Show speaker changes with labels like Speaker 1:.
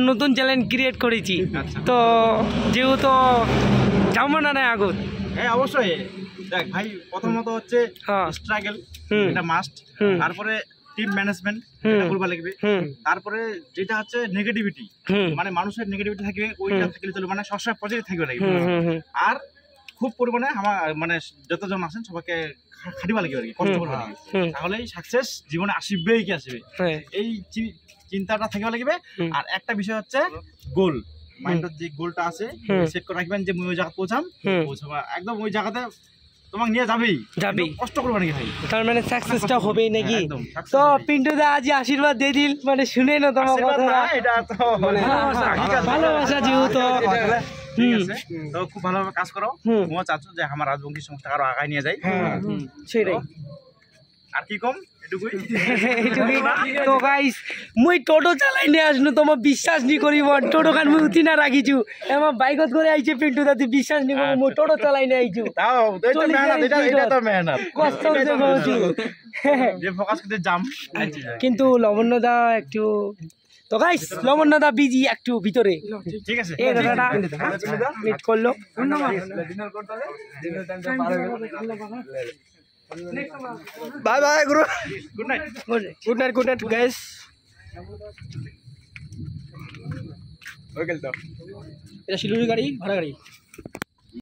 Speaker 1: নতুন challenge create করেছি তো যেহেতু যাবো না আগত।
Speaker 2: হ্যাঁ অবশ্যই দেখ ভাই, প্রথমত হচ্ছে স্ট্রাগল, এটা মাস্ট। তারপরে টিম ম্যানেজমেন্ট, এটা বলবা লাগবে। তারপরে যেটা হচ্ছে নেগেটিভিটি, মানে মানুষের নেগেটিভিটি থাকবে, ওইটা থাকলে চলবে, মানে সবসময় পজিটিভ থাকবে লাগবে। আর খুব পরিমাণে আমার মানে যতজন আছেন সবাইকে খাটিবা লাগবে আর কি, কষ্ট করবা লাগবে, তাহলেই সাকসেস জীবনে আসবেই কি আসবে, এই চিন্তাটা থাকবা লাগবে। আর একটা বিষয় হচ্ছে গোল, মাইন্ডের যে গোলটা আছে সেট করে রাখবেন যে ওই জায়গা পৌঁছাবা, একদম ওই জায়গাতে তোমাকে নিয়ে যাবেই, কষ্ট করবে নাকি ভাই,
Speaker 1: তার মানে সাকসেসটা হবেই নাকি। তো পিন্টু দা আজ আশীর্বাদ দিয়ে দিল, মানে শুনে না তোমার কথা,
Speaker 2: এটা তো মানে
Speaker 1: ভালোবাসা যেহেতু।
Speaker 2: ঠিক আছে, তো খুব ভালোভাবে কাজ করো, তোমার চাচ্ছ যে আমার রাজবংশী সংস্থা আরো আগায় নিয়ে যায়,
Speaker 1: সেটাই।
Speaker 2: আর কি কম এটুকুই।
Speaker 1: তো গাইস মুই টোটো চালাই নিয়ে আসনু, তোমার বিশ্বাস নি করিব, টোটো কান মুই উঠি না রাখিছু, আমার বাইকত করে আইছে পিন্টু দা, তুই বিশ্বাস নি করব, মুই টোটো চালাই নিয়ে আইছু।
Speaker 2: তাও এটা তো মেহনত,
Speaker 1: কষ্ট হচ্ছে বলছি
Speaker 2: যে ফোকাস করতে জাম।
Speaker 1: কিন্তু লবণ্য দা একটু, তো গাইস লবণ্য দা বিজি একটু ভিতরে,
Speaker 2: ঠিক আছে
Speaker 1: এই দাদাটা মিট করলো। বাই বাই গুরু,
Speaker 2: good night.
Speaker 1: Good night guys. এটা শিলিগুড়ি গাড়ি, ভাড়া গাড়ি।